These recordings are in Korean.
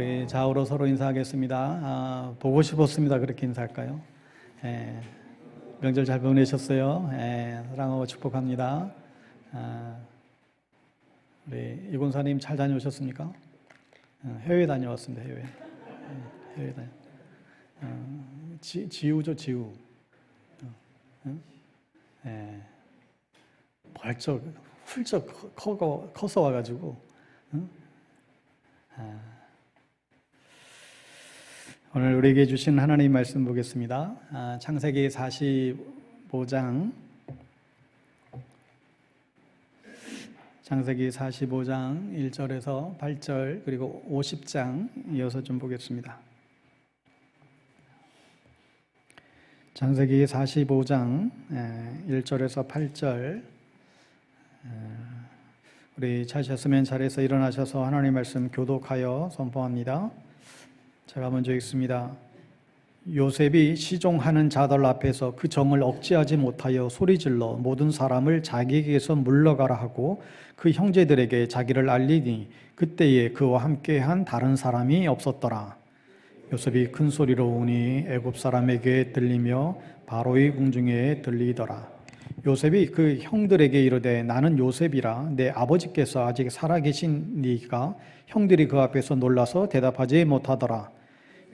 우리 좌우로 서로 인사하겠습니다. 보고 싶었습니다. 그렇게 인사할까요? 명절 잘 보내셨어요? 사랑하고 축복합니다. 우리 이곤사님 잘 다녀오셨습니까? 해외 다녀왔습니다. 해외 다녀. 지우죠, 지우. 벌쩍 훌쩍 커서 와가지고. 오늘 우리에게 주신 하나님 말씀 보겠습니다. 창세기 45장 창세기 45장 1절에서 8절 그리고 50장 이어서 좀 보겠습니다. 창세기 45장 1절에서 8절 우리 찾으셨으면 자리에서 일어나셔서 하나님 말씀 교독하여 선포합니다. 제가 먼저 읽습니다. 요셉이 시종하는 자들 앞에서 그 정을 억제하지 못하여 소리질러 모든 사람을 자기에게서 물러가라 하고 그 형제들에게 자기를 알리니 그때에 그와 함께한 다른 사람이 없었더라. 요셉이 큰 소리로 우니 애굽 사람에게 들리며 바로의 궁중에 들리더라. 요셉이 그 형들에게 이르되 나는 요셉이라 내 아버지께서 아직 살아계시니까 형들이 그 앞에서 놀라서 대답하지 못하더라.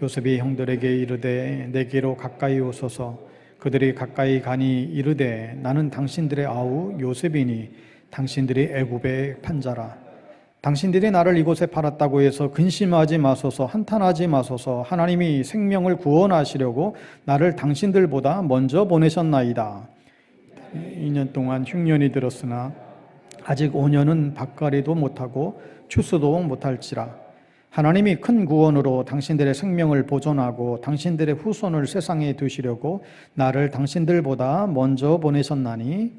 요셉이 형들에게 이르되 내게로 가까이 오소서. 그들이 가까이 가니 이르되 나는 당신들의 아우 요셉이니 당신들이 애굽의 판자라. 당신들이 나를 이곳에 팔았다고 해서 근심하지 마소서. 한탄하지 마소서. 하나님이 생명을 구원하시려고 나를 당신들보다 먼저 보내셨나이다. 2년 동안 흉년이 들었으나 아직 5년은 밭갈이도 못하고 추수도 못할지라. 하나님이 큰 구원으로 당신들의 생명을 보존하고 당신들의 후손을 세상에 두시려고 나를 당신들보다 먼저 보내셨나니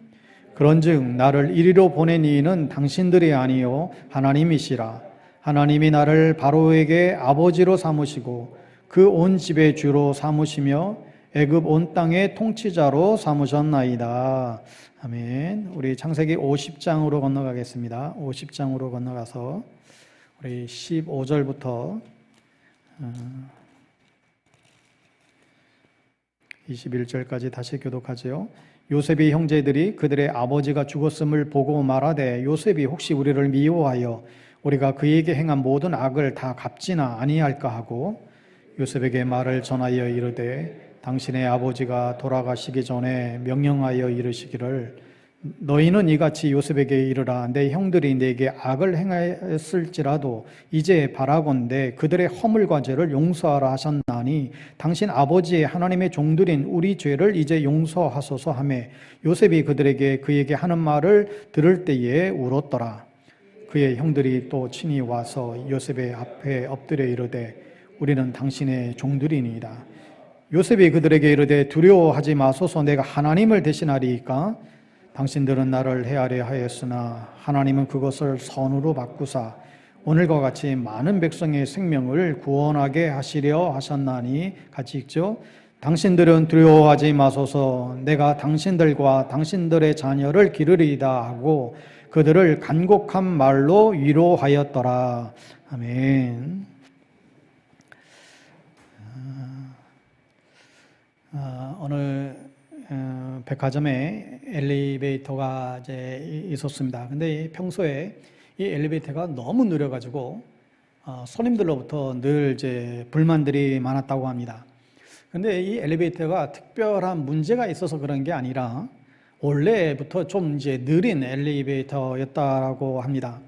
그런즉 나를 이리로 보낸 이는 당신들이 아니요 하나님이시라. 하나님이 나를 바로에게 아버지로 삼으시고 그 온 집의 주로 삼으시며 애굽 온 땅의 통치자로 삼으셨나이다. 아멘. 우리 창세기 50장으로 건너가겠습니다. 50장으로 건너가서 우리 15절부터 21절까지 다시 교독하지요. 요셉의 형제들이 그들의 아버지가 죽었음을 보고 말하되 요셉이 혹시 우리를 미워하여 우리가 그에게 행한 모든 악을 다 갚지나 아니할까 하고 요셉에게 말을 전하여 이르되 당신의 아버지가 돌아가시기 전에 명령하여 이르시기를 너희는 이같이 요셉에게 이르라. 내 형들이 내게 악을 행하였을지라도 이제 바라건대 그들의 허물과 죄를 용서하라 하셨나니 당신 아버지의 하나님의 종들인 우리 죄를 이제 용서하소서 하매 요셉이 그에게 하는 말을 들을 때에 울었더라. 그의 형들이 또 친히 와서 요셉의 앞에 엎드려 이르되 우리는 당신의 종들이니이다. 요셉이 그들에게 이르되 두려워하지 마소서. 내가 하나님을 대신하리이까. 당신들은 나를 해하려 하였으나 하나님은 그것을 선으로 바꾸사 오늘과 같이 많은 백성의 생명을 구원하게 하시려 하셨나니 같이 읽죠. 당신들은 두려워하지 마소서. 내가 당신들과 당신들의 자녀를 기르리이다 하고 그들을 간곡한 말로 위로하였더라. 아멘. 오늘 백화점에 엘리베이터가 이제 있었습니다. 근데 평소에 이 엘리베이터가 너무 느려가지고 손님들로부터 늘 이제 불만들이 많았다고 합니다. 근데 이 엘리베이터가 특별한 문제가 있어서 그런 게 아니라 원래부터 좀 이제 느린 엘리베이터였다라고 합니다.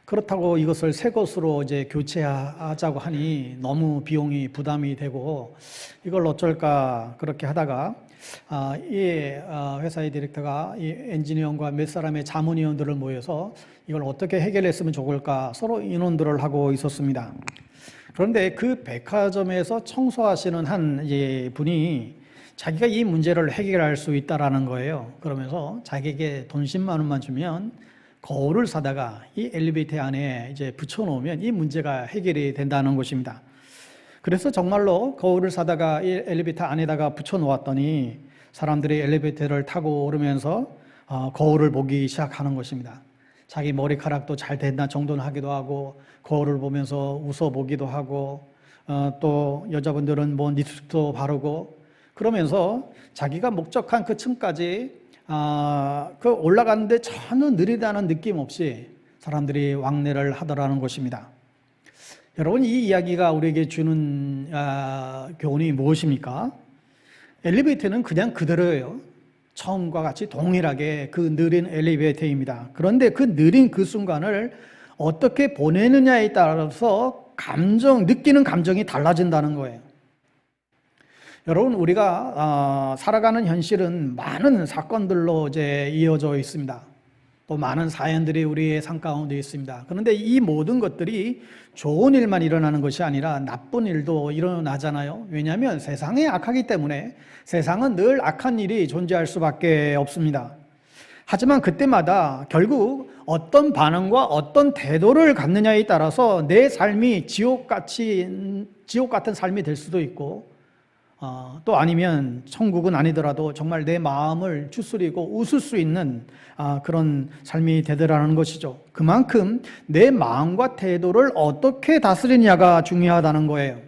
그렇다고 이것을 새 것으로 이제 교체하자고 하니 너무 비용이 부담이 되고 이걸 어쩔까 그렇게 하다가 이 회사의 디렉터가 이 엔지니어과 몇 사람의 자문위원들을 모여서 이걸 어떻게 해결했으면 좋을까 서로 의논들을 하고 있었습니다. 그런데 그 백화점에서 청소하시는 한 분이 자기가 이 문제를 해결할 수 있다라는 거예요. 그러면서 자기에게 돈 10만 원만 주면 거울을 사다가 이 엘리베이터 안에 이제 붙여놓으면 이 문제가 해결이 된다는 것입니다. 그래서 정말로 거울을 사다가 이 엘리베이터 안에다가 붙여놓았더니 사람들이 엘리베이터를 타고 오르면서 거울을 보기 시작하는 것입니다. 자기 머리카락도 잘 됐나 정돈을 하기도 하고, 거울을 보면서 웃어보기도 하고, 또 여자분들은 뭐 립스틱도 바르고, 그러면서 자기가 목적한 그 층까지 그 올라가는데 전혀 느리다는 느낌 없이 사람들이 왕래를 하더라는 것입니다. 여러분, 이 이야기가 우리에게 주는 교훈이 무엇입니까? 엘리베이터는 그냥 그대로예요. 처음과 같이 동일하게 그 느린 엘리베이터입니다. 그런데 그 느린 그 순간을 어떻게 보내느냐에 따라서 느끼는 감정이 달라진다는 거예요. 여러분, 우리가 살아가는 현실은 많은 사건들로 이제 이어져 있습니다. 또 많은 사연들이 우리의 삶 가운데 있습니다. 그런데 이 모든 것들이 좋은 일만 일어나는 것이 아니라 나쁜 일도 일어나잖아요. 왜냐하면 세상이 악하기 때문에 세상은 늘 악한 일이 존재할 수밖에 없습니다. 하지만 그때마다 결국 어떤 반응과 어떤 태도를 갖느냐에 따라서 내 삶이 지옥 같은 삶이 될 수도 있고, 또 아니면 천국은 아니더라도 정말 내 마음을 추스리고 웃을 수 있는 그런 삶이 되더라는 것이죠. 그만큼 내 마음과 태도를 어떻게 다스리냐가 중요하다는 거예요.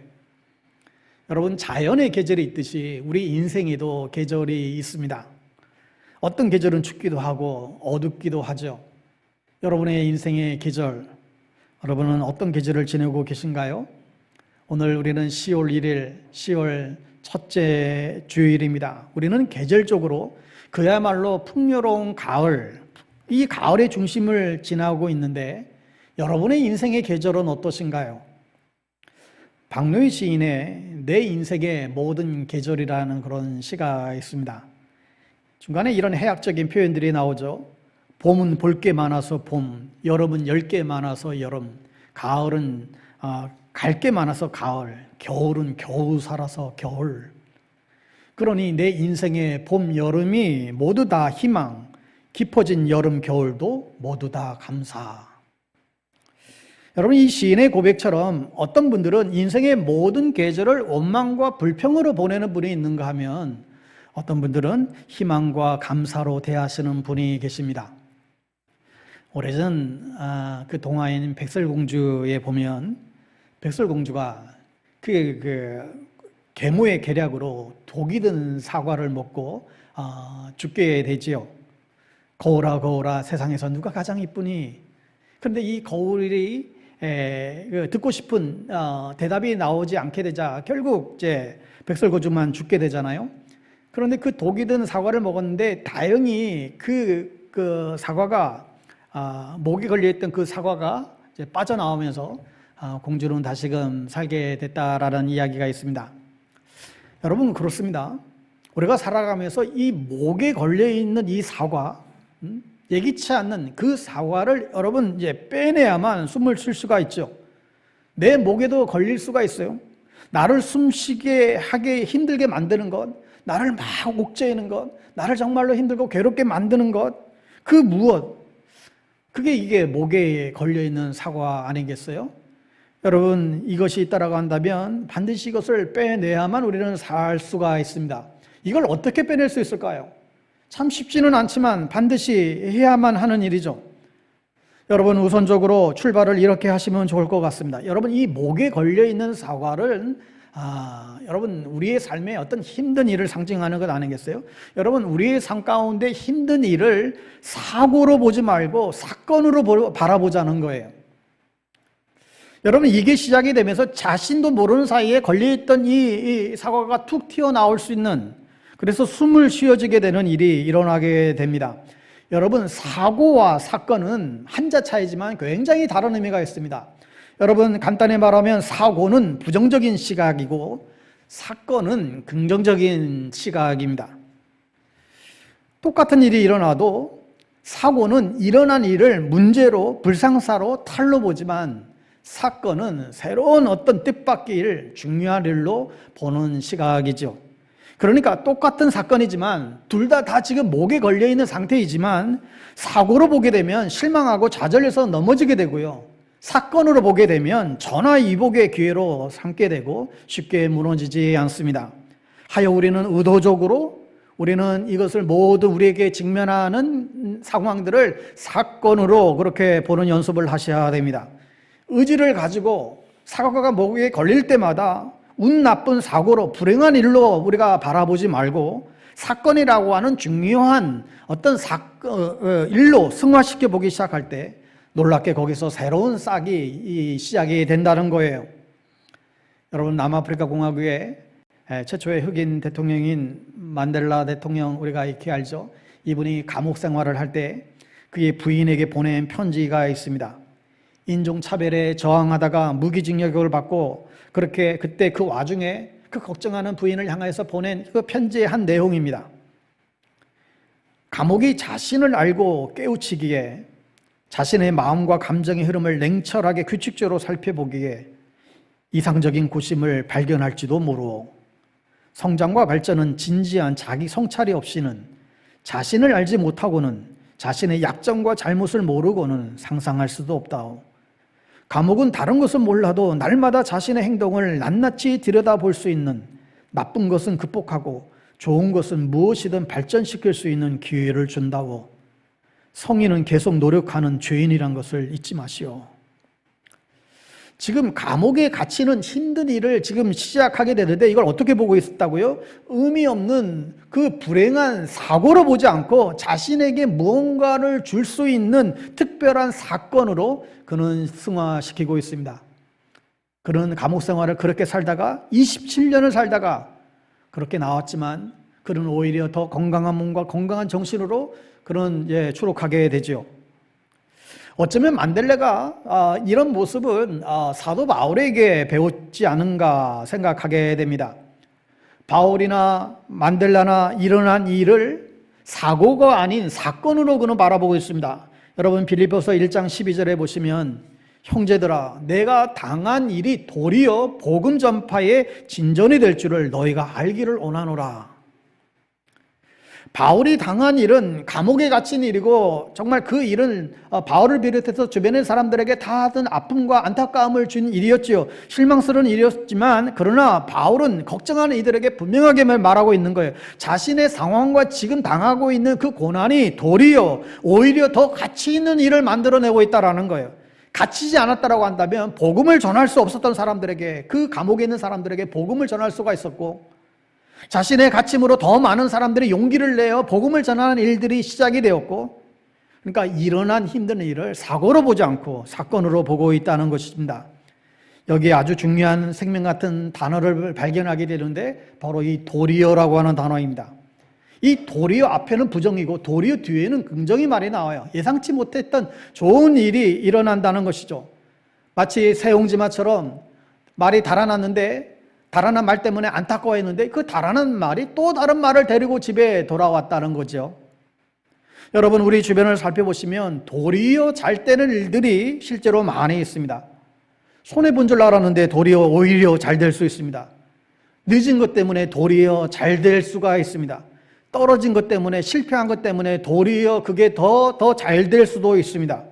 여러분, 자연의 계절이 있듯이 우리 인생에도 계절이 있습니다. 어떤 계절은 춥기도 하고 어둡기도 하죠. 여러분의 인생의 계절, 여러분은 어떤 계절을 지내고 계신가요? 오늘 우리는 10월 1일, 10월 첫째 주일입니다. 우리는 계절적으로 그야말로 풍요로운 가을, 이 가을의 중심을 지나고 있는데 여러분의 인생의 계절은 어떠신가요? 박노희 시인의 내 인생의 모든 계절이라는 그런 시가 있습니다. 중간에 이런 해학적인 표현들이 나오죠. 봄은 볼 게 많아서 봄, 여름은 열 게 많아서 여름, 가을은 갈 게 많아서 가을, 겨울은 겨우 살아서 겨울. 그러니 내 인생의 봄, 여름이 모두 다 희망, 깊어진 여름, 겨울도 모두 다 감사. 여러분, 이 시인의 고백처럼 어떤 분들은 인생의 모든 계절을 원망과 불평으로 보내는 분이 있는가 하면 어떤 분들은 희망과 감사로 대하시는 분이 계십니다. 오래전 그 동화인 백설공주에 보면 백설공주가 그 계모의 계략으로 독이 든 사과를 먹고 죽게 되지요. 거울아 거울아 세상에서 누가 가장 이쁘니? 그런데 이 거울이 듣고 싶은 대답이 나오지 않게 되자 결국 이제 백설공주만 죽게 되잖아요. 그런데 그 독이 든 사과를 먹었는데 다행히 그 사과가 목에 걸려있던 그 사과가 이제 빠져나오면서 공주는 다시금 살게 됐다라는 이야기가 있습니다. 여러분, 그렇습니다. 우리가 살아가면서 이 목에 걸려있는 이 사과, 예기치 않는 그 사과를 여러분 이제 빼내야만 숨을 쉴 수가 있죠. 내 목에도 걸릴 수가 있어요. 나를 숨쉬게 하게 힘들게 만드는 것, 나를 막 옥죄이는 것, 나를 정말로 힘들고 괴롭게 만드는 것, 그 무엇, 이게 목에 걸려있는 사과 아니겠어요? 여러분, 이것이 있다라고 한다면 반드시 이것을 빼내야만 우리는 살 수가 있습니다. 이걸 어떻게 빼낼 수 있을까요? 참 쉽지는 않지만 반드시 해야만 하는 일이죠. 여러분, 우선적으로 출발을 이렇게 하시면 좋을 것 같습니다. 여러분, 이 목에 걸려있는 사과를 여러분, 우리의 삶에 어떤 힘든 일을 상징하는 것 아니겠어요? 여러분, 우리의 삶 가운데 힘든 일을 사고로 보지 말고 사건으로 바라보자는 거예요. 여러분, 이게 시작이 되면서 자신도 모르는 사이에 걸려있던 이 사과가 툭 튀어나올 수 있는, 그래서 숨을 쉬어지게 되는 일이 일어나게 됩니다. 여러분, 사고와 사건은 한자 차이지만 굉장히 다른 의미가 있습니다. 여러분, 간단히 말하면 사고는 부정적인 시각이고 사건은 긍정적인 시각입니다. 똑같은 일이 일어나도 사고는 일어난 일을 문제로, 불상사로, 탈로 보지만 사건은 새로운 어떤 뜻밖의 중요한 일로 보는 시각이죠. 그러니까 똑같은 사건이지만 둘 다 지금 목에 걸려있는 상태이지만 사고로 보게 되면 실망하고 좌절해서 넘어지게 되고요, 사건으로 보게 되면 전화위복의 기회로 삼게 되고 쉽게 무너지지 않습니다. 하여 우리는 의도적으로 우리는 이것을 모두 우리에게 직면하는 상황들을 사건으로 그렇게 보는 연습을 하셔야 됩니다. 의지를 가지고 사고가 목에 걸릴 때마다 운 나쁜 사고로 불행한 일로 우리가 바라보지 말고 사건이라고 하는 중요한 어떤 일로 승화시켜 보기 시작할 때 놀랍게 거기서 새로운 싹이 시작이 된다는 거예요. 여러분, 남아프리카 공화국의 최초의 흑인 대통령인 만델라 대통령 우리가 익히 알죠. 이분이 감옥 생활을 할 때 그의 부인에게 보낸 편지가 있습니다. 인종차별에 저항하다가 무기징역을 받고 그렇게 그때 그 와중에 그 걱정하는 부인을 향해서 보낸 그 편지의 한 내용입니다. 감옥이 자신을 알고 깨우치기에 자신의 마음과 감정의 흐름을 냉철하게 규칙적으로 살펴보기에 이상적인 고심을 발견할지도 모르고 성장과 발전은 진지한 자기 성찰이 없이는 자신을 알지 못하고는 자신의 약점과 잘못을 모르고는 상상할 수도 없다오. 감옥은 다른 것은 몰라도 날마다 자신의 행동을 낱낱이 들여다볼 수 있는, 나쁜 것은 극복하고 좋은 것은 무엇이든 발전시킬 수 있는 기회를 준다고. 성인은 계속 노력하는 죄인이란 것을 잊지 마시오. 지금 감옥에 갇히는 힘든 일을 지금 시작하게 되는데 이걸 어떻게 보고 있었다고요? 의미 없는 그 불행한 사고로 보지 않고 자신에게 무언가를 줄 수 있는 특별한 사건으로 그는 승화시키고 있습니다. 그는 감옥 생활을 그렇게 살다가 27년을 살다가 그렇게 나왔지만 그는 오히려 더 건강한 몸과 건강한 정신으로 그는 추록하게 되죠. 어쩌면 만델라가 이런 모습은 사도 바울에게 배웠지 않은가 생각하게 됩니다. 바울이나 만델라나 일어난 일을 사고가 아닌 사건으로 그는 바라보고 있습니다. 여러분, 빌립보서 1장 12절에 보시면 형제들아, 내가 당한 일이 도리어 복음 전파의 진전이 될 줄을 너희가 알기를 원하노라. 바울이 당한 일은 감옥에 갇힌 일이고 정말 그 일은 바울을 비롯해서 주변의 사람들에게 다하던 아픔과 안타까움을 준 일이었지요. 실망스러운 일이었지만 그러나 바울은 걱정하는 이들에게 분명하게 말하고 있는 거예요. 자신의 상황과 지금 당하고 있는 그 고난이 도리어 오히려 더 가치 있는 일을 만들어내고 있다는 거예요. 갇히지 않았다라고 한다면 복음을 전할 수 없었던 사람들에게, 그 감옥에 있는 사람들에게 복음을 전할 수가 있었고 자신의 갇힘으로 더 많은 사람들이 용기를 내어 복음을 전하는 일들이 시작이 되었고, 그러니까 일어난 힘든 일을 사고로 보지 않고 사건으로 보고 있다는 것입니다. 여기에 아주 중요한 생명 같은 단어를 발견하게 되는데 바로 이 도리어라고 하는 단어입니다. 이 도리어 앞에는 부정이고 도리어 뒤에는 긍정이 말이 나와요. 예상치 못했던 좋은 일이 일어난다는 것이죠. 마치 새옹지마처럼 말이 달아났는데 달아난 말 때문에 안타까워했는데 그 달아난 말이 또 다른 말을 데리고 집에 돌아왔다는 거죠. 여러분, 우리 주변을 살펴보시면 도리어 잘 되는 일들이 실제로 많이 있습니다. 손해본 줄 알았는데 도리어 오히려 잘 될 수 있습니다. 늦은 것 때문에 도리어 잘 될 수가 있습니다. 떨어진 것 때문에, 실패한 것 때문에 도리어 그게 더 잘 될 수도 있습니다.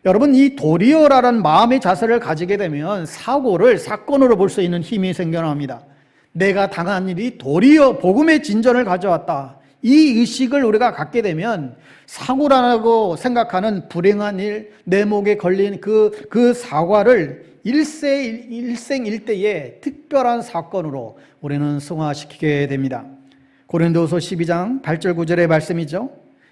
여러분, 이 도리어라는 마음의 자세를 가지게 되면 사고를 사건으로 볼 수 있는 힘이 생겨납니다. 내가 당한 일이 도리어 복음의 진전을 가져왔다. 이 의식을 우리가 갖게 되면 사고라고 생각하는 불행한 일, 내 목에 걸린 그 사과를 일생일대의 특별한 사건으로 우리는 승화시키게 됩니다. 고린도후서 12장 8절 9절의 말씀이죠.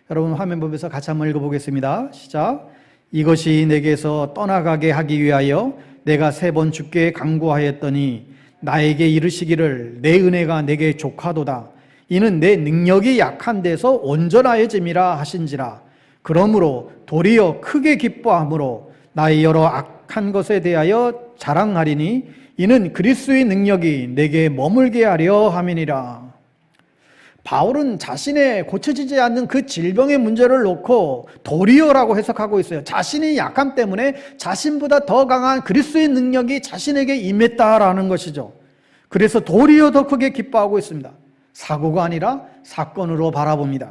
여러분, 화면 보면서 같이 한번 읽어보겠습니다. 시작. 이것이 내게서 떠나가게 하기 위하여 내가 3번 주께 간구하였더니 나에게 이르시기를 내 은혜가 내게 족하도다. 이는 내 능력이 약한 데서 온전하여짐이라 하신지라. 그러므로 도리어 크게 기뻐함으로 나의 여러 악한 것에 대하여 자랑하리니 이는 그리스도의 능력이 내게 머물게 하려 함이니라. 바울은 자신의 고쳐지지 않는 그 질병의 문제를 놓고 도리어라고 해석하고 있어요. 자신의 약함 때문에 자신보다 더 강한 그리스도의 능력이 자신에게 임했다라는 것이죠. 그래서 도리어 더 크게 기뻐하고 있습니다. 사고가 아니라 사건으로 바라봅니다.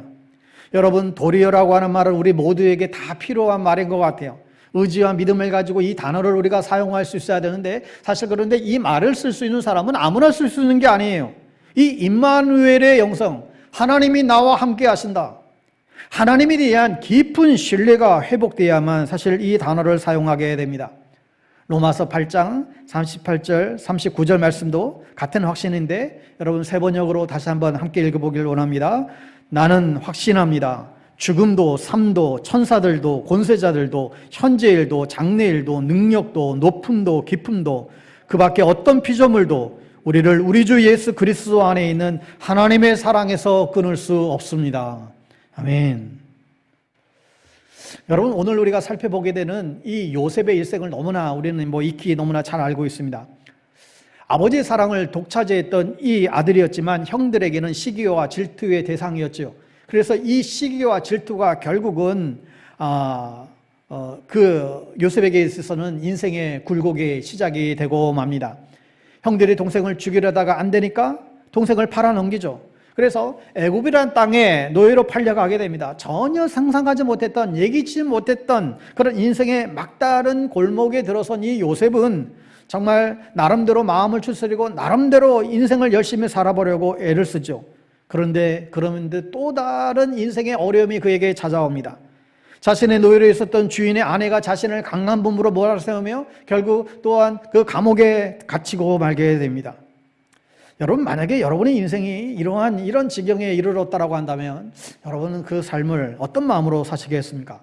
여러분, 도리어라고 하는 말은 우리 모두에게 다 필요한 말인 것 같아요. 의지와 믿음을 가지고 이 단어를 우리가 사용할 수 있어야 되는데, 사실 그런데 이 말을 쓸 수 있는 사람은 아무나 쓸 수 있는 게 아니에요. 이 임마누엘의 영성, 하나님이 나와 함께 하신다. 하나님에 대한 깊은 신뢰가 회복되어야만 사실 이 단어를 사용하게 됩니다. 로마서 8장 38절 39절 말씀도 같은 확신인데 여러분 세 번역으로 다시 한번 함께 읽어보길 원합니다. 나는 확신합니다. 죽음도 삶도 천사들도 권세자들도 현재일도 장래일도 능력도 높음도 깊음도 그 밖에 어떤 피조물도 우리를 우리 주 예수 그리스도 안에 있는 하나님의 사랑에서 끊을 수 없습니다. 아멘. 여러분 오늘 우리가 살펴보게 되는 이 요셉의 일생을 너무나 우리는 익히 너무나 잘 알고 있습니다. 아버지의 사랑을 독차지했던 이 아들이었지만 형들에게는 시기와 질투의 대상이었죠. 그래서 이 시기와 질투가 결국은 그 요셉에게 있어서는 인생의 굴곡의 시작이 되고 맙니다. 형들이 동생을 죽이려다가 안 되니까 동생을 팔아넘기죠. 그래서 애굽이라는 땅에 노예로 팔려가게 됩니다. 전혀 상상하지 못했던, 예기치 못했던 그런 인생의 막다른 골목에 들어선 이 요셉은 정말 나름대로 마음을 추스리고 나름대로 인생을 열심히 살아보려고 애를 쓰죠. 그런데 또 다른 인생의 어려움이 그에게 찾아옵니다. 자신의 노예로 있었던 주인의 아내가 자신을 강간범으로 몰아세우며 결국 또한 그 감옥에 갇히고 말게 됩니다. 여러분 만약에 여러분의 인생이 이런 지경에 이르렀다라고 한다면 여러분은 그 삶을 어떤 마음으로 사시겠습니까?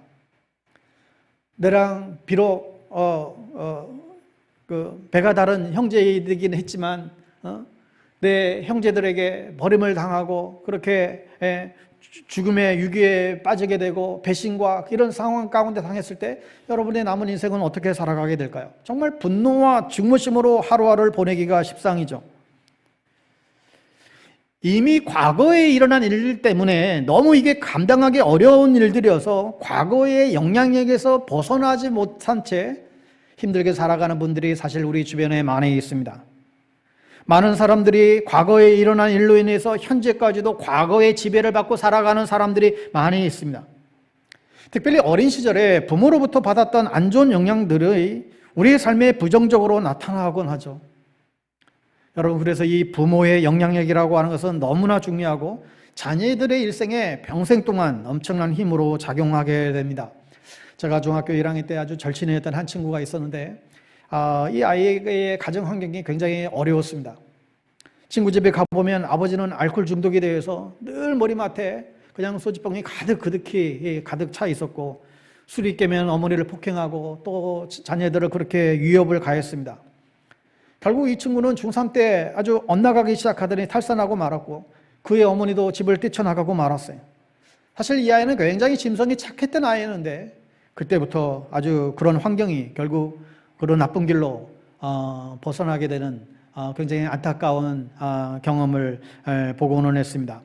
내랑 비록 배가 다른 형제이긴 했지만 내 형제들에게 버림을 당하고 그렇게 죽음의 유기에 빠지게 되고 배신과 이런 상황 가운데 당했을 때 여러분의 남은 인생은 어떻게 살아가게 될까요? 정말 분노와 증오심으로 하루하루를 보내기가 십상이죠. 이미 과거에 일어난 일 때문에 너무 이게 감당하기 어려운 일들이어서 과거의 영향력에서 벗어나지 못한 채 힘들게 살아가는 분들이 사실 우리 주변에 많이 있습니다. 많은 사람들이 과거에 일어난 일로 인해서 현재까지도 과거의 지배를 받고 살아가는 사람들이 많이 있습니다. 특별히 어린 시절에 부모로부터 받았던 안 좋은 영향들이 우리의 삶에 부정적으로 나타나곤 하죠. 여러분 그래서 이 부모의 영향력이라고 하는 것은 너무나 중요하고 자녀들의 일생에 평생 동안 엄청난 힘으로 작용하게 됩니다. 제가 중학교 1학년 때 아주 절친했던 한 친구가 있었는데 이 아이의 가정 환경이 굉장히 어려웠습니다. 친구 집에 가보면 아버지는 알코올 중독이 되어서 늘 머리맡에 그냥 소주병이 가득히 가득 차 있었고 술이 깨면 어머니를 폭행하고 또 자녀들을 그렇게 위협을 가했습니다. 결국 이 친구는 중3 때 아주 엇나가기 시작하더니 탈선하고 말았고 그의 어머니도 집을 뛰쳐나가고 말았어요. 사실 이 아이는 굉장히 심성이 착했던 아이였는데 그때부터 아주 그런 환경이 결국 그런 나쁜 길로 벗어나게 되는 굉장히 안타까운 경험을 보고는 했습니다.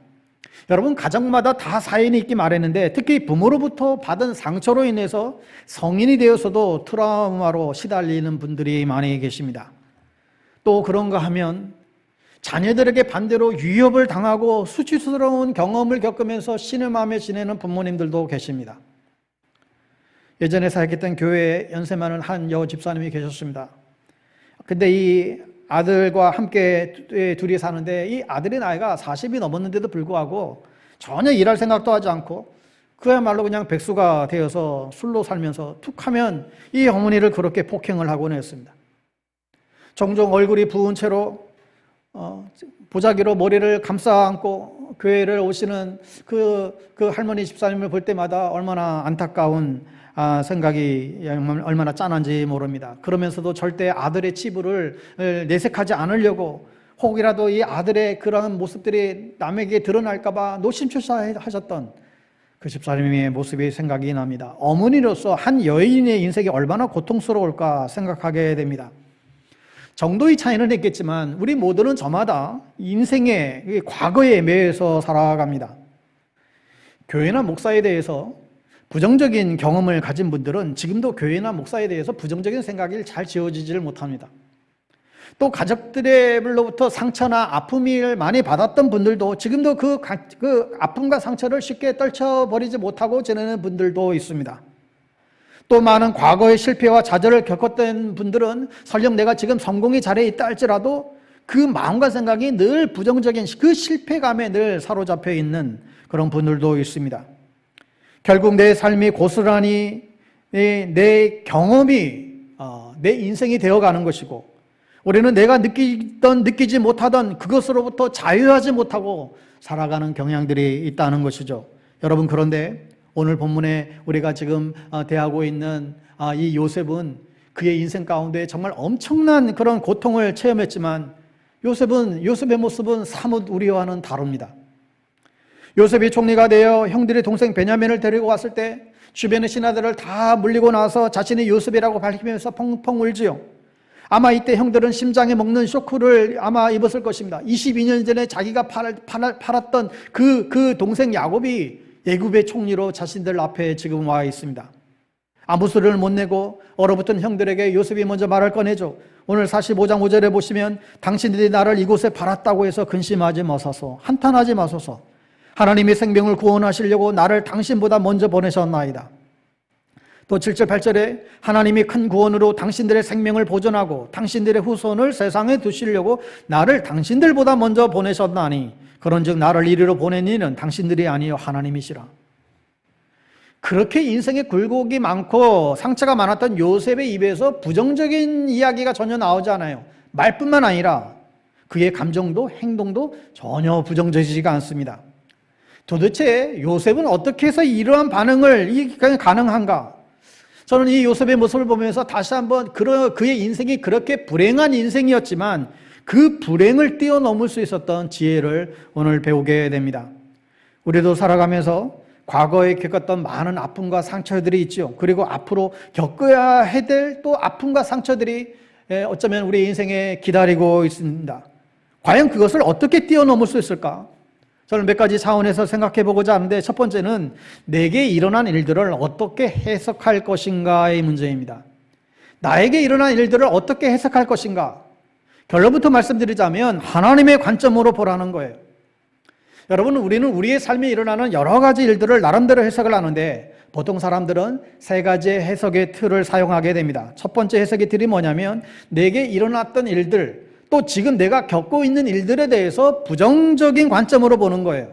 여러분 가정마다 다 사연이 있기 마련인데 특히 부모로부터 받은 상처로 인해서 성인이 되어서도 트라우마로 시달리는 분들이 많이 계십니다. 또 그런가 하면 자녀들에게 반대로 위협을 당하고 수치스러운 경험을 겪으면서 신음하며 지내는 부모님들도 계십니다. 예전에 사역했던 교회에 연세 많은 한 여우 집사님이 계셨습니다. 근데 이 아들과 함께 둘이 사는데 이 아들의 나이가 40이 넘었는데도 불구하고 전혀 일할 생각도 하지 않고 그야말로 그냥 백수가 되어서 술로 살면서 툭 하면 이 어머니를 그렇게 폭행을 하곤 했습니다. 종종 얼굴이 부은 채로 보자기로 머리를 감싸 안고 교회를 오시는 그 할머니 집사님을 볼 때마다 얼마나 안타까운 생각이 얼마나 짠한지 모릅니다. 그러면서도 절대 아들의 치부를 내색하지 않으려고 혹이라도 이 아들의 그런 모습들이 남에게 드러날까봐 노심초사하셨던 그 집사님의 모습이 생각이 납니다. 어머니로서 한 여인의 인생이 얼마나 고통스러울까 생각하게 됩니다. 정도의 차이는 있겠지만 우리 모두는 저마다 인생의 과거에 매여서 살아갑니다. 교회나 목사에 대해서 부정적인 경험을 가진 분들은 지금도 교회나 목사에 대해서 부정적인 생각이 잘 지워지지를 못합니다. 또 가족들로부터 상처나 아픔을 많이 받았던 분들도 지금도 그 아픔과 상처를 쉽게 떨쳐버리지 못하고 지내는 분들도 있습니다. 또 많은 과거의 실패와 좌절을 겪었던 분들은 설령 내가 지금 성공의 자리에 있다 할지라도 그 마음과 생각이 늘 부정적인 그 실패감에 늘 사로잡혀 있는 그런 분들도 있습니다. 결국 내 삶이 고스란히 내 경험이 내 인생이 되어가는 것이고, 우리는 내가 느끼지 못하던 그것으로부터 자유하지 못하고 살아가는 경향들이 있다는 것이죠. 여러분, 그런데 오늘 본문에 우리가 지금 대하고 있는 이 요셉은 그의 인생 가운데 정말 엄청난 그런 고통을 체험했지만, 요셉의 모습은 사뭇 우리와는 다릅니다. 요셉이 총리가 되어 형들의 동생 베냐민을 데리고 왔을 때 주변의 신하들을 다 물리고 나서 자신이 요셉이라고 밝히면서 펑펑 울지요. 아마 이때 형들은 심장에 먹는 쇼크를 아마 입었을 것입니다. 22년 전에 자기가 팔았던 그 동생 야곱이 애굽의 총리로 자신들 앞에 지금 와 있습니다. 아무 소리를 못 내고 얼어붙은 형들에게 요셉이 먼저 말을 꺼내죠. 오늘 45장 5절에 보시면 당신들이 나를 이곳에 팔았다고 해서 근심하지 마소서, 한탄하지 마소서. 하나님이 생명을 구원하시려고 나를 당신보다 먼저 보내셨나이다. 또 7절 8절에 하나님이 큰 구원으로 당신들의 생명을 보존하고 당신들의 후손을 세상에 두시려고 나를 당신들보다 먼저 보내셨나니 그런즉 나를 이리로 보낸 이는 당신들이 아니요 하나님이시라. 그렇게 인생에 굴곡이 많고 상처가 많았던 요셉의 입에서 부정적인 이야기가 전혀 나오지 않아요. 말뿐만 아니라 그의 감정도 행동도 전혀 부정적이지가 않습니다. 도대체 요셉은 어떻게 해서 이러한 반응을 가능한가? 저는 이 요셉의 모습을 보면서 다시 한번 그의 인생이 그렇게 불행한 인생이었지만 그 불행을 뛰어넘을 수 있었던 지혜를 오늘 배우게 됩니다. 우리도 살아가면서 과거에 겪었던 많은 아픔과 상처들이 있죠. 그리고 앞으로 겪어야 될 또 아픔과 상처들이 어쩌면 우리 인생에 기다리고 있습니다. 과연 그것을 어떻게 뛰어넘을 수 있을까? 저는 몇 가지 차원에서 생각해 보고자 하는데, 첫 번째는 내게 일어난 일들을 어떻게 해석할 것인가의 문제입니다. 나에게 일어난 일들을 어떻게 해석할 것인가? 결론부터 말씀드리자면 하나님의 관점으로 보라는 거예요. 여러분, 우리는 우리의 삶에 일어나는 여러 가지 일들을 나름대로 해석을 하는데 보통 사람들은 세 가지의 해석의 틀을 사용하게 됩니다. 첫 번째 해석의 틀이 뭐냐면 내게 일어났던 일들, 또 지금 내가 겪고 있는 일들에 대해서 부정적인 관점으로 보는 거예요.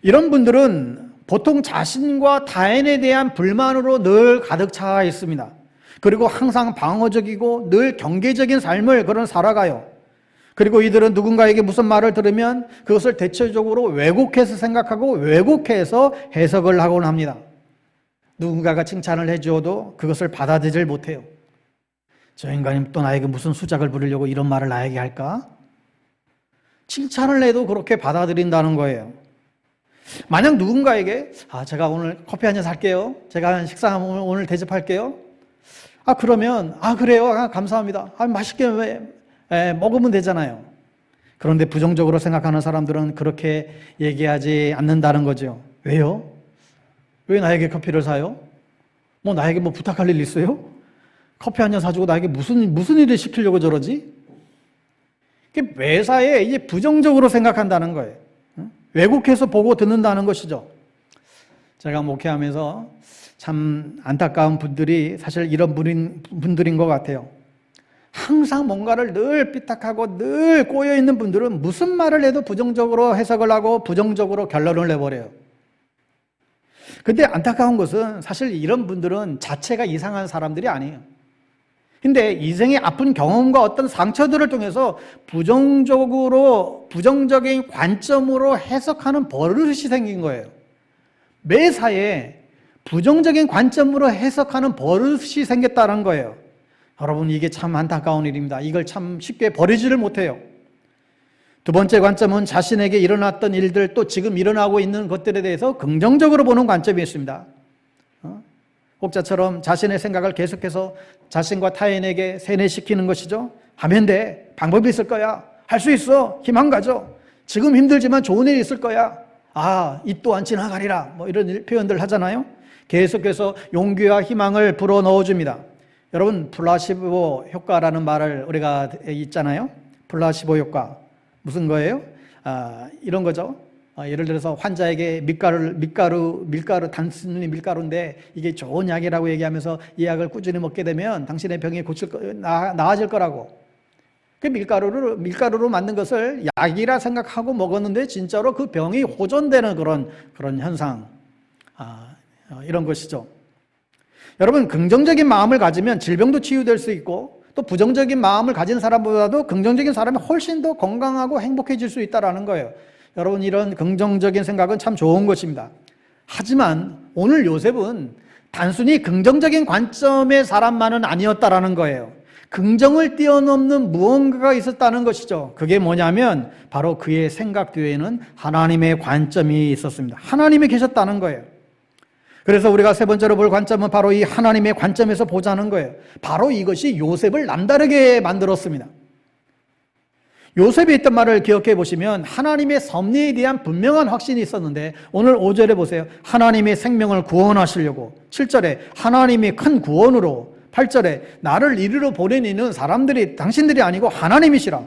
이런 분들은 보통 자신과 타인에 대한 불만으로 늘 가득 차 있습니다. 그리고 항상 방어적이고 늘 경계적인 삶을 살아가요. 그리고 이들은 누군가에게 무슨 말을 들으면 그것을 대체적으로 왜곡해서 생각하고 왜곡해서 해석을 하곤 합니다. 누군가가 칭찬을 해주어도 그것을 받아들이질 못해요. 저 인간이 또 나에게 무슨 수작을 부리려고 이런 말을 나에게 할까? 칭찬을 해도 그렇게 받아들인다는 거예요. 만약 누군가에게 제가 오늘 커피 한 잔 살게요. 제가 식사 오늘 대접할게요. 그러면 그래요. 감사합니다. 맛있게 먹으면 되잖아요. 그런데 부정적으로 생각하는 사람들은 그렇게 얘기하지 않는다는 거죠. 왜요? 왜 나에게 커피를 사요? 나에게 부탁할 일 있어요? 커피 한 잔 사주고 나에게 무슨 일을 시키려고 저러지? 매사에 이제 부정적으로 생각한다는 거예요. 왜곡해서 보고 듣는다는 것이죠. 제가 목회하면서 참 안타까운 분들이 사실 이런 분들인 것 같아요. 항상 뭔가를 늘 삐딱하고 늘 꼬여있는 분들은 무슨 말을 해도 부정적으로 해석을 하고 부정적으로 결론을 내버려요. 근데 안타까운 것은 사실 이런 분들은 자체가 이상한 사람들이 아니에요. 근데 인생의 아픈 경험과 어떤 상처들을 통해서 부정적인 관점으로 해석하는 버릇이 생긴 거예요. 매사에 부정적인 관점으로 해석하는 버릇이 생겼다는 거예요. 여러분, 이게 참 안타까운 일입니다. 이걸 참 쉽게 버리지를 못해요. 두 번째 관점은 자신에게 일어났던 일들, 또 지금 일어나고 있는 것들에 대해서 긍정적으로 보는 관점이 있습니다. 혹자처럼 자신의 생각을 계속해서 자신과 타인에게 세뇌시키는 것이죠. 하면 돼. 방법이 있을 거야. 할 수 있어. 희망 가져. 지금 힘들지만 좋은 일이 있을 거야. 이 또한 지나가리라. 이런 표현들 하잖아요. 계속해서 용기와 희망을 불어넣어줍니다. 여러분, 플라시보 효과라는 말을 우리가 있잖아요. 플라시보 효과. 무슨 거예요? 이런 거죠. 예를 들어서 환자에게 밀가루, 단순히 밀가루인데 이게 좋은 약이라고 얘기하면서 이 약을 꾸준히 먹게 되면 당신의 병이 나아질 거라고. 그 밀가루로 만든 것을 약이라 생각하고 먹었는데 진짜로 그 병이 호전되는 그런 현상, 이런 것이죠. 여러분, 긍정적인 마음을 가지면 질병도 치유될 수 있고 또 부정적인 마음을 가진 사람보다도 긍정적인 사람이 훨씬 더 건강하고 행복해질 수 있다는 거예요. 여러분, 이런 긍정적인 생각은 참 좋은 것입니다. 하지만 오늘 요셉은 단순히 긍정적인 관점의 사람만은 아니었다라는 거예요. 긍정을 뛰어넘는 무언가가 있었다는 것이죠. 그게 뭐냐면 바로 그의 생각 뒤에는 하나님의 관점이 있었습니다. 하나님이 계셨다는 거예요. 그래서 우리가 세 번째로 볼 관점은 바로 이 하나님의 관점에서 보자는 거예요. 바로 이것이 요셉을 남다르게 만들었습니다. 요셉이 했던 말을 기억해 보시면 하나님의 섭리에 대한 분명한 확신이 있었는데, 오늘 5절에 보세요. 하나님의 생명을 구원하시려고, 7절에 하나님이 큰 구원으로, 8절에 나를 이리로 보내는 사람들이 당신들이 아니고 하나님이시라.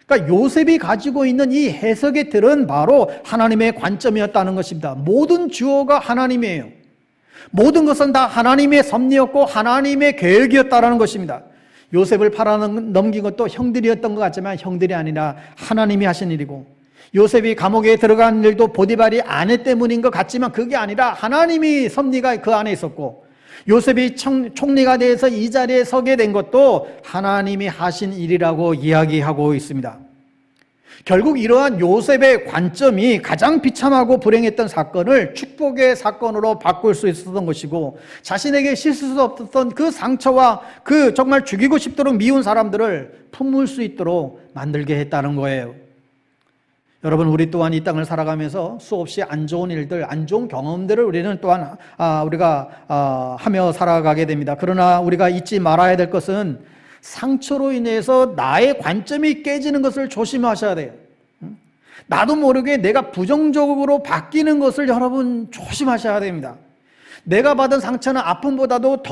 그러니까 요셉이 가지고 있는 이 해석의 틀은 바로 하나님의 관점이었다는 것입니다. 모든 주어가 하나님이에요. 모든 것은 다 하나님의 섭리였고 하나님의 계획이었다는 것입니다. 요셉을 팔아넘긴 것도 형들이었던 것 같지만 형들이 아니라 하나님이 하신 일이고, 요셉이 감옥에 들어간 일도 보디발이 아내 때문인 것 같지만 그게 아니라 하나님이 섭리가 그 안에 있었고, 요셉이 총리가 돼서 이 자리에 서게 된 것도 하나님이 하신 일이라고 이야기하고 있습니다. 결국 이러한 요셉의 관점이 가장 비참하고 불행했던 사건을 축복의 사건으로 바꿀 수 있었던 것이고, 자신에게 씻을 수 없었던 그 상처와 그 정말 죽이고 싶도록 미운 사람들을 품을 수 있도록 만들게 했다는 거예요. 여러분, 우리 또한 이 땅을 살아가면서 수없이 안 좋은 일들, 안 좋은 경험들을 우리는 또한 하며 살아가게 됩니다. 그러나 우리가 잊지 말아야 될 것은 상처로 인해서 나의 관점이 깨지는 것을 조심하셔야 돼요. 나도 모르게 내가 부정적으로 바뀌는 것을 여러분 조심하셔야 됩니다. 내가 받은 상처는 아픔보다도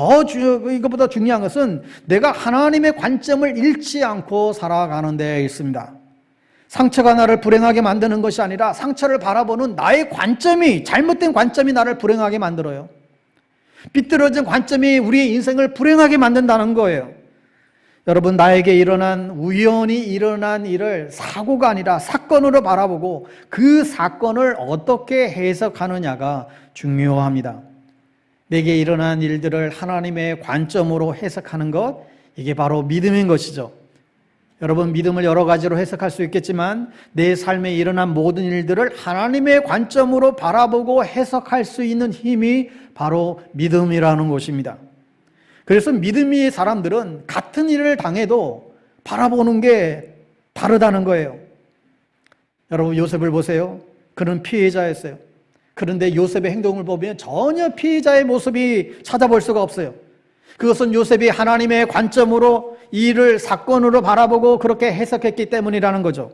이것보다 중요한 것은 내가 하나님의 관점을 잃지 않고 살아가는 데 있습니다. 상처가 나를 불행하게 만드는 것이 아니라 상처를 바라보는 나의 관점이, 잘못된 관점이 나를 불행하게 만들어요. 삐뚤어진 관점이 우리의 인생을 불행하게 만든다는 거예요. 여러분, 나에게 우연히 일어난 일을 사고가 아니라 사건으로 바라보고 그 사건을 어떻게 해석하느냐가 중요합니다. 내게 일어난 일들을 하나님의 관점으로 해석하는 것, 이게 바로 믿음인 것이죠. 여러분, 믿음을 여러 가지로 해석할 수 있겠지만 내 삶에 일어난 모든 일들을 하나님의 관점으로 바라보고 해석할 수 있는 힘이 바로 믿음이라는 것입니다. 그래서 믿음의 사람들은 같은 일을 당해도 바라보는 게 다르다는 거예요. 여러분, 요셉을 보세요. 그는 피해자였어요. 그런데 요셉의 행동을 보면 전혀 피해자의 모습이 찾아볼 수가 없어요. 그것은 요셉이 하나님의 관점으로 이 일을 사건으로 바라보고 그렇게 해석했기 때문이라는 거죠.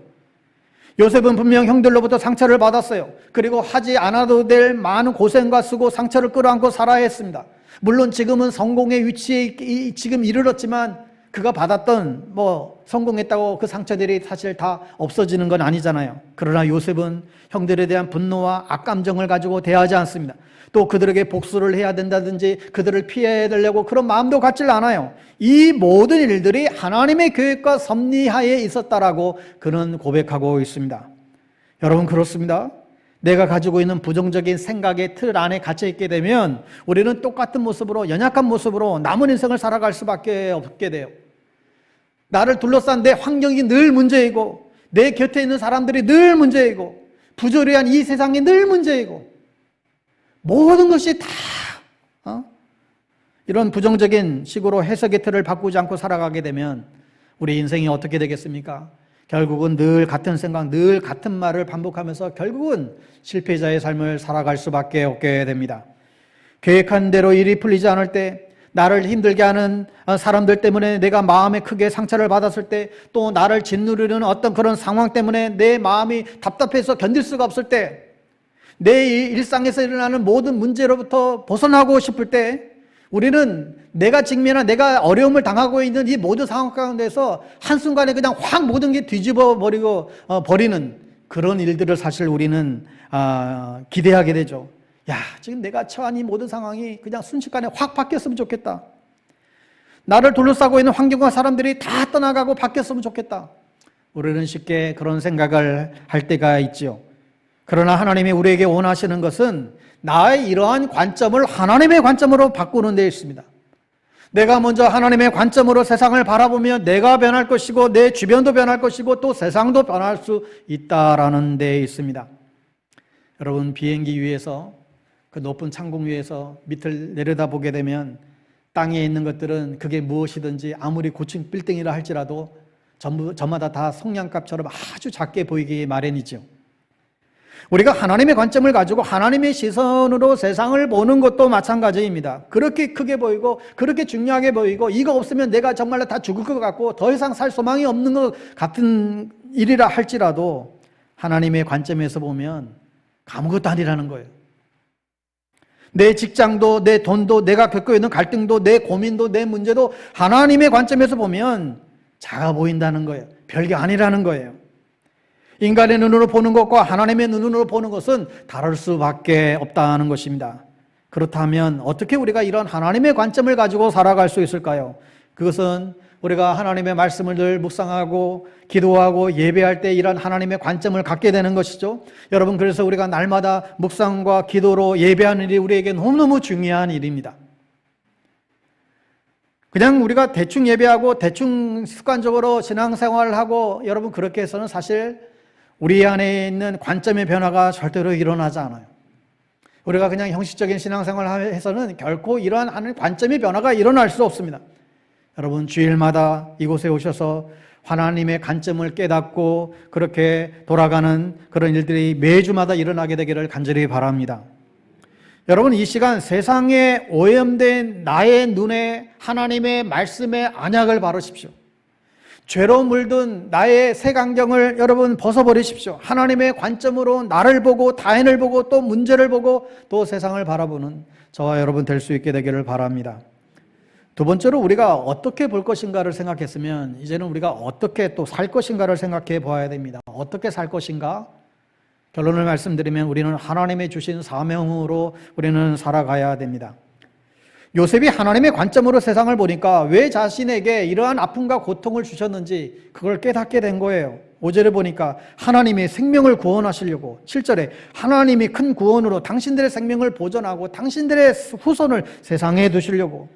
요셉은 분명 형들로부터 상처를 받았어요. 그리고 하지 않아도 될 많은 고생과 수고, 상처를 끌어안고 살아야 했습니다. 물론 지금은 성공의 위치에 지금 이르렀지만 그가 받았던 성공했다고 그 상처들이 사실 다 없어지는 건 아니잖아요. 그러나 요셉은 형들에 대한 분노와 악감정을 가지고 대하지 않습니다. 또 그들에게 복수를 해야 된다든지 그들을 피해야 되려고 그런 마음도 갖질 않아요. 이 모든 일들이 하나님의 계획과 섭리하에 있었다라고 그는 고백하고 있습니다. 여러분, 그렇습니다. 내가 가지고 있는 부정적인 생각의 틀 안에 갇혀 있게 되면 우리는 똑같은 모습으로, 연약한 모습으로 남은 인생을 살아갈 수밖에 없게 돼요. 나를 둘러싼 내 환경이 늘 문제이고, 내 곁에 있는 사람들이 늘 문제이고, 부조리한 이 세상이 늘 문제이고, 모든 것이 다 이런 부정적인 식으로 해석의 틀을 바꾸지 않고 살아가게 되면 우리 인생이 어떻게 되겠습니까? 결국은 늘 같은 생각, 늘 같은 말을 반복하면서 결국은 실패자의 삶을 살아갈 수밖에 없게 됩니다. 계획한 대로 일이 풀리지 않을 때, 나를 힘들게 하는 사람들 때문에 내가 마음에 크게 상처를 받았을 때, 또 나를 짓누르는 어떤 그런 상황 때문에 내 마음이 답답해서 견딜 수가 없을 때, 내 일상에서 일어나는 모든 문제로부터 벗어나고 싶을 때, 우리는 내가 직면한, 내가 어려움을 당하고 있는 이 모든 상황 가운데서 한순간에 그냥 확 모든 게 뒤집어 버리는 그런 일들을 사실 우리는 기대하게 되죠. 야, 지금 내가 처한 이 모든 상황이 그냥 순식간에 확 바뀌었으면 좋겠다. 나를 둘러싸고 있는 환경과 사람들이 다 떠나가고 바뀌었으면 좋겠다. 우리는 쉽게 그런 생각을 할 때가 있지요. 그러나 하나님이 우리에게 원하시는 것은 나의 이러한 관점을 하나님의 관점으로 바꾸는 데 있습니다. 내가 먼저 하나님의 관점으로 세상을 바라보면 내가 변할 것이고 내 주변도 변할 것이고 또 세상도 변할 수 있다라는 데 있습니다. 여러분, 비행기 위에서 그 높은 창공 위에서 밑을 내려다보게 되면 땅에 있는 것들은 그게 무엇이든지 아무리 고층 빌딩이라 할지라도 전부 저마다 다 성냥갑처럼 아주 작게 보이기 마련이죠. 우리가 하나님의 관점을 가지고 하나님의 시선으로 세상을 보는 것도 마찬가지입니다. 그렇게 크게 보이고 그렇게 중요하게 보이고 이거 없으면 내가 정말로 다 죽을 것 같고 더 이상 살 소망이 없는 것 같은 일이라 할지라도 하나님의 관점에서 보면 아무것도 아니라는 거예요. 내 직장도 내 돈도 내가 겪고 있는 갈등도 내 고민도 내 문제도 하나님의 관점에서 보면 작아 보인다는 거예요. 별게 아니라는 거예요. 인간의 눈으로 보는 것과 하나님의 눈으로 보는 것은 다를 수밖에 없다는 것입니다. 그렇다면 어떻게 우리가 이런 하나님의 관점을 가지고 살아갈 수 있을까요? 그것은 우리가 하나님의 말씀을 늘 묵상하고 기도하고 예배할 때 이런 하나님의 관점을 갖게 되는 것이죠. 여러분, 그래서 우리가 날마다 묵상과 기도로 예배하는 일이 우리에게 너무너무 중요한 일입니다. 그냥 우리가 대충 예배하고 대충 습관적으로 신앙생활을 하고 여러분 그렇게 해서는 사실 우리 안에 있는 관점의 변화가 절대로 일어나지 않아요. 우리가 그냥 형식적인 신앙생활을 해서는 결코 이러한 하나님의 관점의 변화가 일어날 수 없습니다. 여러분, 주일마다 이곳에 오셔서 하나님의 관점을 깨닫고 그렇게 돌아가는 그런 일들이 매주마다 일어나게 되기를 간절히 바랍니다. 여러분, 이 시간 세상에 오염된 나의 눈에 하나님의 말씀의 안약을 바르십시오. 죄로 물든 나의 색안경을 여러분 벗어버리십시오. 하나님의 관점으로 나를 보고 타인을 보고 또 문제를 보고 또 세상을 바라보는 저와 여러분 될 수 있게 되기를 바랍니다. 두 번째로 우리가 어떻게 볼 것인가를 생각했으면 이제는 우리가 어떻게 또 살 것인가를 생각해 보아야 됩니다. 어떻게 살 것인가? 결론을 말씀드리면 우리는 하나님의 주신 사명으로 우리는 살아가야 됩니다. 요셉이 하나님의 관점으로 세상을 보니까 왜 자신에게 이러한 아픔과 고통을 주셨는지 그걸 깨닫게 된 거예요. 5절에 보니까 하나님이 생명을 구원하시려고, 7절에 하나님이 큰 구원으로 당신들의 생명을 보존하고 당신들의 후손을 세상에 두시려고.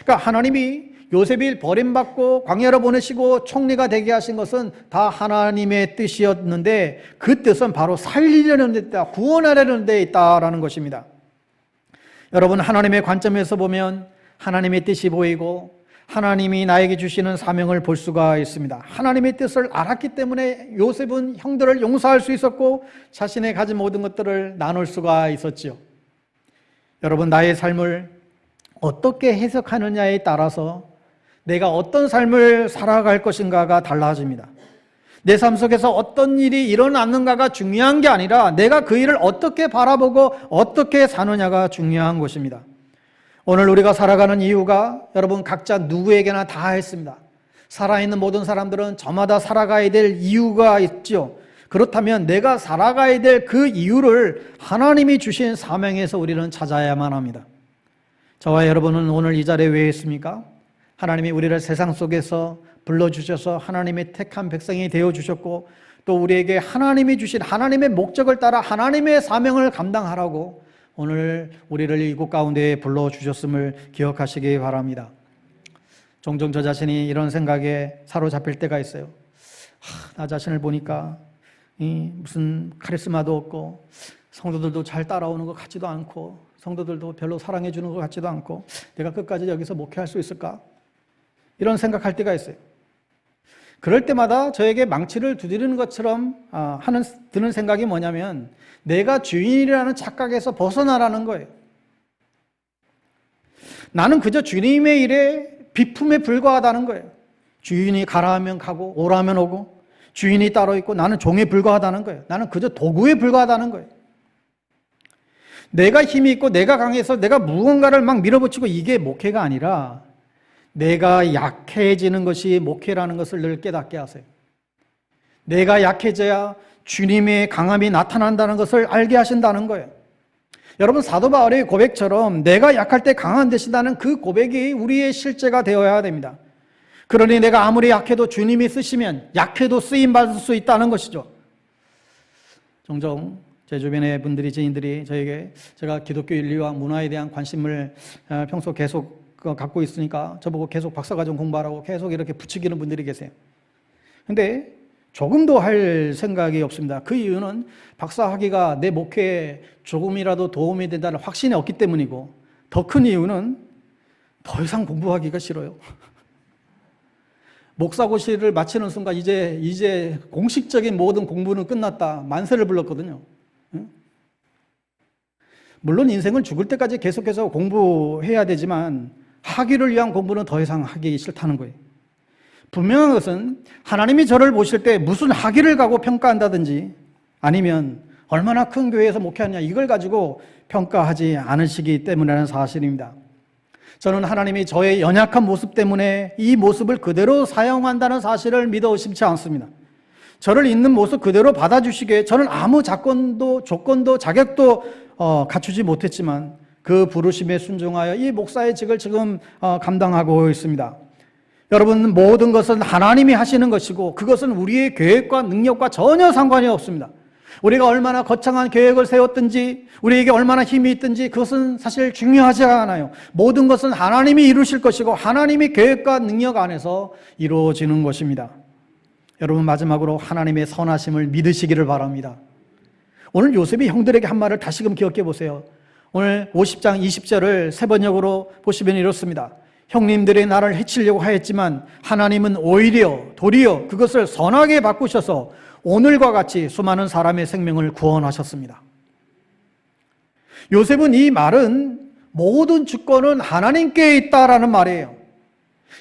그러니까 하나님이 요셉이 버림받고 광야로 보내시고 총리가 되게 하신 것은 다 하나님의 뜻이었는데 그 뜻은 바로 살리려는 데 있다, 구원하려는 데 있다라는 것입니다. 여러분, 하나님의 관점에서 보면 하나님의 뜻이 보이고 하나님이 나에게 주시는 사명을 볼 수가 있습니다. 하나님의 뜻을 알았기 때문에 요셉은 형들을 용서할 수 있었고 자신의 가진 모든 것들을 나눌 수가 있었지요. 여러분, 나의 삶을 어떻게 해석하느냐에 따라서 내가 어떤 삶을 살아갈 것인가가 달라집니다. 내 삶 속에서 어떤 일이 일어났는가가 중요한 게 아니라 내가 그 일을 어떻게 바라보고 어떻게 사느냐가 중요한 것입니다. 오늘 우리가 살아가는 이유가 여러분 각자 누구에게나 다 있습니다. 살아있는 모든 사람들은 저마다 살아가야 될 이유가 있죠. 그렇다면 내가 살아가야 될 그 이유를 하나님이 주신 사명에서 우리는 찾아야만 합니다. 저와 여러분은 오늘 이 자리에 왜 있습니까? 하나님이 우리를 세상 속에서 불러주셔서 하나님의 택한 백성이 되어주셨고 또 우리에게 하나님이 주신 하나님의 목적을 따라 하나님의 사명을 감당하라고 오늘 우리를 이곳 가운데에 불러주셨음을 기억하시기 바랍니다. 종종 저 자신이 이런 생각에 사로잡힐 때가 있어요. 나 자신을 보니까 무슨 카리스마도 없고 성도들도 잘 따라오는 것 같지도 않고 성도들도 별로 사랑해 주는 것 같지도 않고 내가 끝까지 여기서 목회할 수 있을까? 이런 생각할 때가 있어요. 그럴 때마다 저에게 망치를 두드리는 것처럼 드는 생각이 뭐냐면 내가 주인이라는 착각에서 벗어나라는 거예요. 나는 그저 주님의 일에 비품에 불과하다는 거예요. 주인이 가라 하면 가고 오라 하면 오고 주인이 따로 있고 나는 종에 불과하다는 거예요. 나는 그저 도구에 불과하다는 거예요. 내가 힘이 있고 내가 강해서 내가 무언가를 막 밀어붙이고 이게 목회가 아니라 내가 약해지는 것이 목회라는 것을 늘 깨닫게 하세요. 내가 약해져야 주님의 강함이 나타난다는 것을 알게 하신다는 거예요. 여러분, 사도 바울의 고백처럼 내가 약할 때 강한 되시다는 그 고백이 우리의 실제가 되어야 됩니다. 그러니 내가 아무리 약해도 주님이 쓰시면 약해도 쓰임받을 수 있다는 것이죠. 종종 제 주변의 분들이, 지인들이 저에게 제가 기독교 윤리와 문화에 대한 관심을 평소 계속 갖고 있으니까 저보고 계속 박사과정 공부하라고 계속 이렇게 부추기는 분들이 계세요. 근데 조금도 할 생각이 없습니다. 그 이유는 박사학위가 내 목회에 조금이라도 도움이 된다는 확신이 없기 때문이고, 더 큰 이유는 더 이상 공부하기가 싫어요. 목사고시를 마치는 순간 이제 공식적인 모든 공부는 끝났다, 만세를 불렀거든요. 물론 인생은 죽을 때까지 계속해서 공부해야 되지만 학위를 위한 공부는 더 이상 하기 싫다는 거예요. 분명한 것은 하나님이 저를 보실 때 무슨 학위를 가고 평가한다든지 아니면 얼마나 큰 교회에서 목회하느냐 이걸 가지고 평가하지 않으시기 때문이라는 사실입니다. 저는 하나님이 저의 연약한 모습 때문에 이 모습을 그대로 사용한다는 사실을 믿어 싶지 않습니다. 저를 있는 모습 그대로 받아주시기에 저는 아무 조건도 자격도 갖추지 못했지만 그 부르심에 순종하여 이 목사의 직을 지금 감당하고 있습니다. 여러분, 모든 것은 하나님이 하시는 것이고 그것은 우리의 계획과 능력과 전혀 상관이 없습니다. 우리가 얼마나 거창한 계획을 세웠든지 우리에게 얼마나 힘이 있든지 그것은 사실 중요하지 않아요. 모든 것은 하나님이 이루실 것이고 하나님의 계획과 능력 안에서 이루어지는 것입니다. 여러분, 마지막으로 하나님의 선하심을 믿으시기를 바랍니다. 오늘 요셉이 형들에게 한 말을 다시금 기억해 보세요. 오늘 50장 20절을 세 번역으로 보시면 이렇습니다. 형님들이 나를 해치려고 하였지만 하나님은 도리어 그것을 선하게 바꾸셔서 오늘과 같이 수많은 사람의 생명을 구원하셨습니다. 요셉은 이 말은 모든 주권은 하나님께 있다라는 말이에요.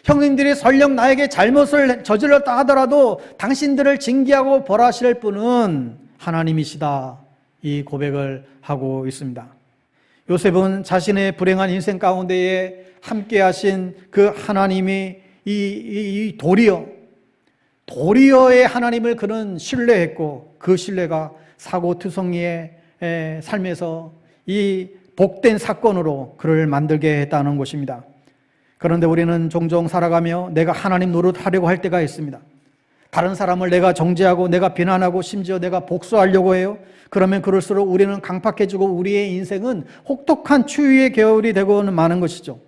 형님들이 설령 나에게 잘못을 저질렀다 하더라도 당신들을 징계하고 벌하실 분은 하나님이시다, 이 고백을 하고 있습니다. 요셉은 자신의 불행한 인생 가운데에 함께 하신 그 하나님이 이 도리어의 하나님을 그는 신뢰했고 그 신뢰가 사고투성이의 삶에서 이 복된 사건으로 그를 만들게 했다는 것입니다. 그런데 우리는 종종 살아가며 내가 하나님 노릇하려고 할 때가 있습니다. 다른 사람을 내가 정죄하고 내가 비난하고 심지어 내가 복수하려고 해요. 그러면 그럴수록 우리는 강팍해지고 우리의 인생은 혹독한 추위의 겨울이 되고는 마는 것이죠.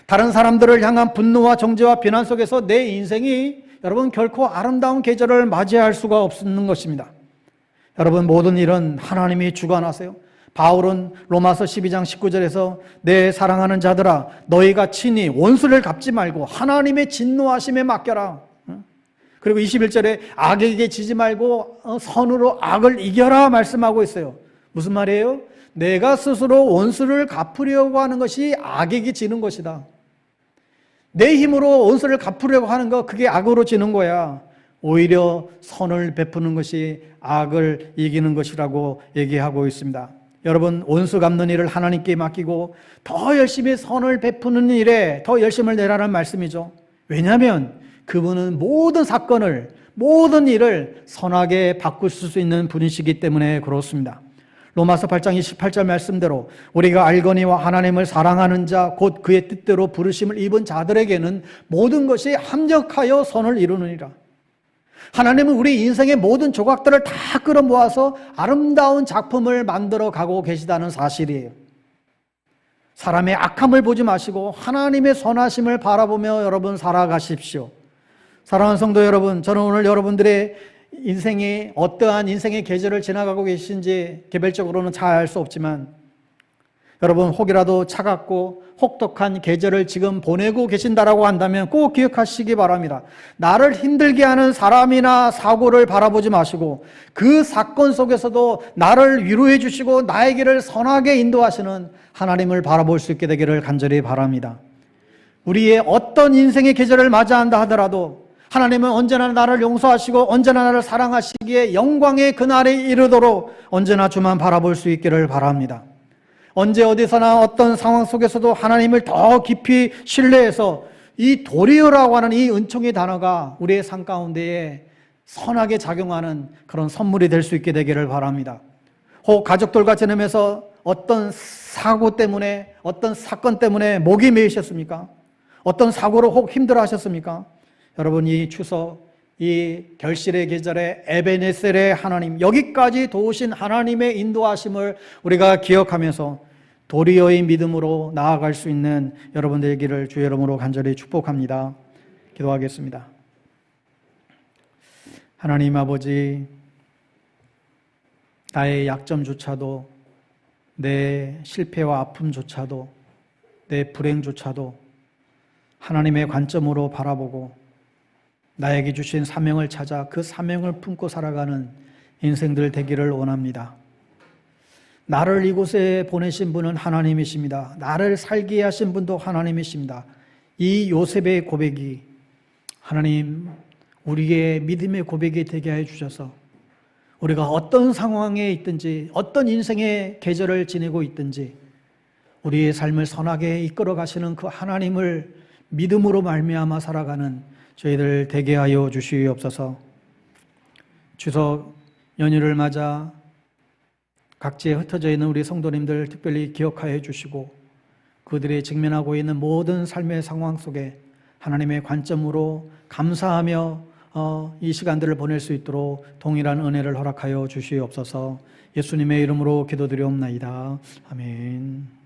다른 사람들을 향한 분노와 정죄와 비난 속에서 내 인생이 여러분 결코 아름다운 계절을 맞이할 수가 없는 것입니다. 여러분, 모든 일은 하나님이 주관하세요. 바울은 로마서 12장 19절에서 내 사랑하는 자들아 너희가 친히 원수를 갚지 말고 하나님의 진노하심에 맡겨라. 그리고 21절에 악에게 지지 말고 선으로 악을 이겨라 말씀하고 있어요. 무슨 말이에요? 내가 스스로 원수를 갚으려고 하는 것이 악에게 지는 것이다. 내 힘으로 원수를 갚으려고 하는 거, 그게 악으로 지는 거야. 오히려 선을 베푸는 것이 악을 이기는 것이라고 얘기하고 있습니다. 여러분, 원수 갚는 일을 하나님께 맡기고 더 열심히 선을 베푸는 일에 더 열심을 내라는 말씀이죠. 왜냐하면 그분은 모든 사건을, 모든 일을 선하게 바꾸실 수 있는 분이시기 때문에 그렇습니다. 로마서 8장 28절 말씀대로 우리가 알거니와 하나님을 사랑하는 자 곧 그의 뜻대로 부르심을 입은 자들에게는 모든 것이 합력하여 선을 이루느니라. 하나님은 우리 인생의 모든 조각들을 다 끌어모아서 아름다운 작품을 만들어 가고 계시다는 사실이에요. 사람의 악함을 보지 마시고 하나님의 선하심을 바라보며 여러분 살아가십시오. 사랑하는 성도 여러분, 저는 오늘 여러분들의 인생이 어떠한 인생의 계절을 지나가고 계신지 개별적으로는 잘 알 수 없지만 여러분, 혹이라도 차갑고 혹독한 계절을 지금 보내고 계신다라고 한다면 꼭 기억하시기 바랍니다. 나를 힘들게 하는 사람이나 사고를 바라보지 마시고 그 사건 속에서도 나를 위로해 주시고 나의 길을 선하게 인도하시는 하나님을 바라볼 수 있게 되기를 간절히 바랍니다. 우리의 어떤 인생의 계절을 맞이한다 하더라도 하나님은 언제나 나를 용서하시고 언제나 나를 사랑하시기에 영광의 그날에 이르도록 언제나 주만 바라볼 수 있기를 바랍니다. 언제 어디서나 어떤 상황 속에서도 하나님을 더 깊이 신뢰해서 이 도리어라고 하는 이 은총의 단어가 우리의 삶 가운데에 선하게 작용하는 그런 선물이 될 수 있게 되기를 바랍니다. 혹 가족들과 지내면서 어떤 사고 때문에, 어떤 사건 때문에 목이 메이셨습니까? 어떤 사고로 혹 힘들어 하셨습니까? 여러분, 이 추석, 이 결실의 계절에 에베네셀의 하나님, 여기까지 도우신 하나님의 인도하심을 우리가 기억하면서 도리어의 믿음으로 나아갈 수 있는 여러분 되기를 주의 이름으로 간절히 축복합니다. 기도하겠습니다. 하나님 아버지, 나의 약점조차도, 내 실패와 아픔조차도, 내 불행조차도 하나님의 관점으로 바라보고 나에게 주신 사명을 찾아 그 사명을 품고 살아가는 인생들 되기를 원합니다. 나를 이곳에 보내신 분은 하나님이십니다. 나를 살게 하신 분도 하나님이십니다. 이 요셉의 고백이 하나님, 우리의 믿음의 고백이 되게 해 주셔서 우리가 어떤 상황에 있든지, 어떤 인생의 계절을 지내고 있든지 우리의 삶을 선하게 이끌어 가시는 그 하나님을 믿음으로 말미암아 살아가는 저희들 되게 하여 주시옵소서. 추석 연휴를 맞아 각지에 흩어져 있는 우리 성도님들 특별히 기억하여 주시고 그들이 직면하고 있는 모든 삶의 상황 속에 하나님의 관점으로 감사하며 이 시간들을 보낼 수 있도록 동일한 은혜를 허락하여 주시옵소서. 예수님의 이름으로 기도드리옵나이다. 아멘.